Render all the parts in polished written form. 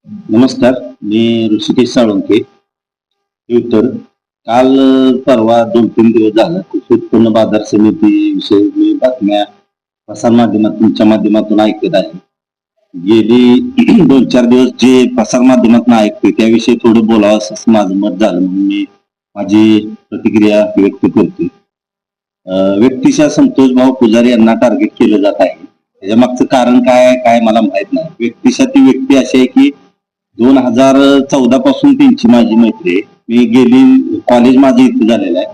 नमस्कार. मी ऋषिकेश साळुंखे. उत्तर काल परवा 2-3 दिवस झालं कृषी उत्पन्न बाजार समिती विषयी मी बातम्या प्रसार माध्यमात तुमच्या माध्यमातून ऐकत आहे. गेली 2-4 दिवस जे प्रसार माध्यमातून ऐकते त्याविषयी थोडं बोलावं असं माझं मत झालं, म्हणून मी माझी प्रतिक्रिया व्यक्त करते. व्यक्तिशः संतोष भाऊ पुजारी यांना टार्गेट केलं जात आहे. त्याच्या मागचं कारण काय काय मला माहित नाही. व्यक्तिशः ती व्यक्ती अशी आहे की 2014 पासून त्यांची माझी मैत्री आहे. मी गेली कॉलेज माझं इथं झालेलं आहे.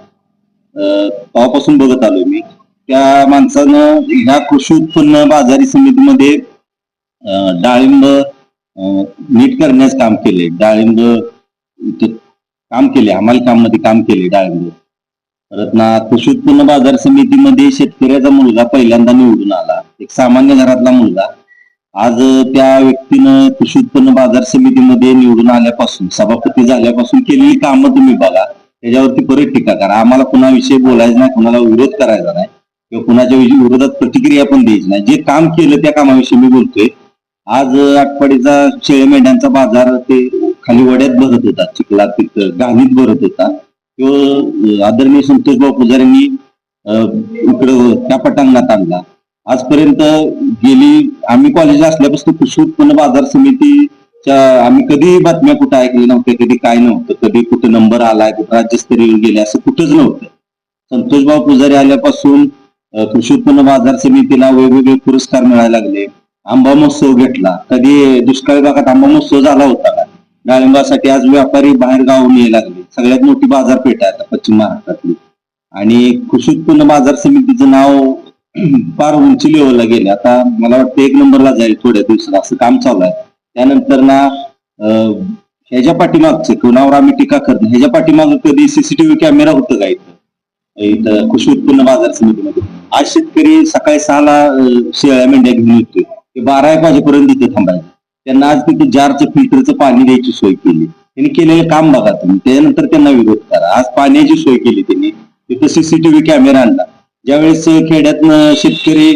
तेव्हापासून बघत आलोय मी. त्या माणसानं ह्या कृषी उत्पन्न बाजारी समितीमध्ये डाळिंब नीट करण्यास काम केले. डाळिंब इथं काम केले, अंमली काम मध्ये काम केले डाळिंब. परत ना कृषी उत्पन्न बाजार समितीमध्ये शेतकऱ्याचा मुलगा पहिल्यांदा निवडून आला, एक सामान्य घरातला मुलगा. आज त्या व्यक्तीनं कृषी उत्पन्न बाजार समितीमध्ये निवडून आल्यापासून, सभापती झाल्यापासून केलेली कामं तुम्ही बघा, त्याच्यावरती परत टीका करा. आम्हाला कुणाविषयी बोलायचं नाही, कुणाला विरोध करायचा नाही किंवा कुणाच्या विरोधात प्रतिक्रिया पण द्यायची नाही. जे काम केलं त्या कामाविषयी मी बोलतोय. आज आटपाडीचा शेळ्या मेंढ्यांचा बाजार ते खाली वड्यात भरत होता, चिखलात तिथं गाणीत भरत होता. तो आदरणीय संतोष भाऊ पुजाऱ्यांनी इकडं त्या पटांगणात आणला. आजपर्यंत गेली आम्ही कॉलेजला असल्यापासून कृषी उत्पन्न बाजार समितीच्या आम्ही कधी बातम्या कुठं ऐकल्या नव्हत्या, कधी काय नव्हतं, कधी कुठं नंबर आलाय, कुठं राज्यस्तरीय गेले असं कुठंच नव्हतं. संतोष भाऊ पुजारी आल्यापासून कृषी उत्पन्न बाजार समितीला वेगवेगळे पुरस्कार मिळायला लागले. आंबा महोत्सव घेतला. कधी दुष्काळी भागात आंबा महोत्सव झाला होता का? डाळिंबासाठी आज व्यापारी बाहेर गावून यायला लागले. सगळ्यात मोठी बाजारपेठ आहे आता पश्चिम महाराष्ट्रातली. आणि कृषी उत्पन्न बाजार समितीचं नाव फार उंची लेवलला गेले. आता मला वाटतं 1 नंबरला जाईल थोड्या दिवसात, असं काम चालू आहे. त्यानंतर ना ह्याच्या पाठीमागचं कुणावर आम्ही टीका करत नाही, ह्याच्या पाठीमागं कधी सीसीटीव्ही कॅमेरा होतं का इथं कृषी उत्पन्न बाजार समितीमध्ये? आज शेतकरी सकाळी 6ला शेळ्या मेंढ्या घेऊन येतोय, ते 12-1 वाजेपर्यंत तिथे थांबायचं. त्यांना आज तिथे जारचं फिल्टरचं पाणी द्यायची सोय केली. त्यांनी केलेलं काम बघा तुम्ही, त्यानंतर त्यांना विरोध करा. आज पाण्याची सोय केली त्यांनी, तिथं सीसीटीव्ही कॅमेरा आणला. ज्यावेळेस खेड्यातनं शेतकरी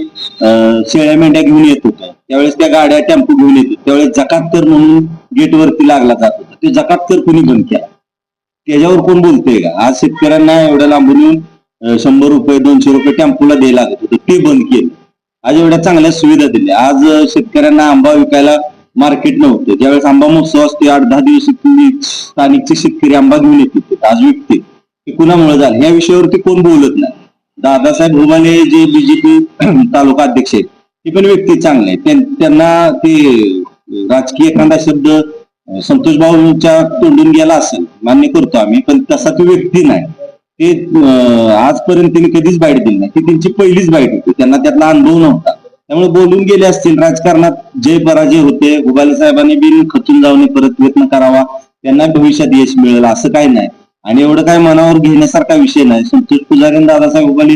शेळ्या मेंढ्या घेऊन येत होतं, त्यावेळेस त्या गाड्या टेम्पो घेऊन येत होत्या, त्यावेळेस जकात कर म्हणून गेटवरती लागला जात होता. ते जकात कर कुणी बंद केला? त्याच्यावर कोण बोलतोय का? आज शेतकऱ्यांना एवढ्या लांबून येऊन 100 रुपये 200 रुपये टेम्पोला द्यायला लागत होतं, ते बंद केलं. आज एवढ्या चांगल्या सुविधा दिल्या. आज शेतकऱ्यांना आंबा विकायला मार्केट नव्हतं. ज्यावेळेस आंबा महोत्सव असतो 8-10 दिवस स्थानिकचे शेतकरी आंबा घेऊन येते, आज विकते. ते कुणामुळे झालं या विषयावरती कोण बोलत नाही. दादासाहेब भोमाले जे बीजेपी तालुका अध्यक्ष आहेत, ते पण व्यक्ती चांगले आहेत. त्यांना ते राजकीय एखादा शब्द संतोष भाऊंच्या तोंडून गेला असेल, मान्य करतो आम्ही, पण तसा ती व्यक्ती नाही. ते आजपर्यंत त्यांनी कधीच बाईट दिली नाही. ती त्यांची पहिलीच बाईट होती, त्यांना त्यातला अनुभव नव्हता. त्यामुळे बोलून गेले असतील. राजकारणात जय पराजय होते. उबाले साहेबांनी बिन खचून जाऊन परत प्रयत्न करावा, त्यांना भविष्यात यश मिळेल असं काही नाही. आणि एवढं काय मनावर घेण्यासारखा विषय नाही. संतोष पुजारी आणि दादासाहेब उबाले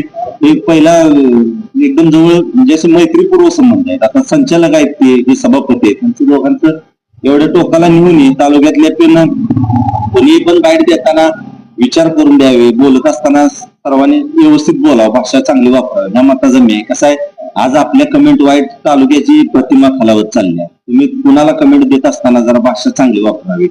एक पहिला एकदम जवळ म्हणजे असे मैत्रीपूर्व संबंध आहेत. आता संचालक आहेत ते सभापती आहेत, त्यांचं दोघांचं एवढ्या टोकाला नेऊन तालुक्यातल्या कोणी पण बाईट देताना विचार करून द्यावे. बोलत असताना सर्वांनी व्यवस्थित बोलावं, भाषा चांगली वापरावी, ह्या मताचं मी. कसं आहे, आज आपल्या कमेंट वाईट तालुक्याची प्रतिमा खालावत चालली आहे. तुम्ही कुणाला कमेंट देत असताना जरा भाषा चांगली वापरावी.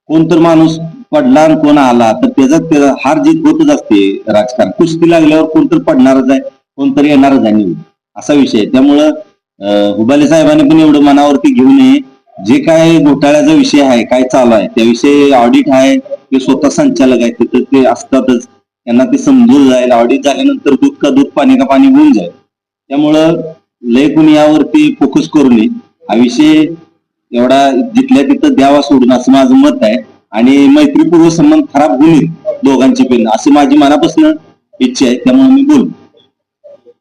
कोण तर माणूस पडला आणि कोण आला तर त्याचा हार जीत होतच असते. राजकारण कुस्ती लागल्यावर कोणतर पडणारच आहे, कोणतरी येणारच आहे निवडून, असा विषय आहे. त्यामुळं उबाले साहेबांनी पण एवढं मनावरती घेऊ नये. जे काय घोटाळ्याचा विषय आहे, काय चालू आहे त्याविषयी ऑडिट आहे, ते स्वतः संचालक आहे, तिथं ते असतातच. त्यांना ते समजून जाईल. ऑडिट झाल्यानंतर दूध का दूध पाणी का पाणी होऊन जाईल. त्यामुळं लय कुणी यावरती फोकस करू नये. हा विषय एवढा जिथल्या तिथं द्यावा सोडून, असं माझं मत आहे. आणि मैत्रीपूर्व संबंध खराब होऊ नये दोघांची पण, अशी माझी मनापासून इच्छा आहे. त्यामुळे मी बोलतो.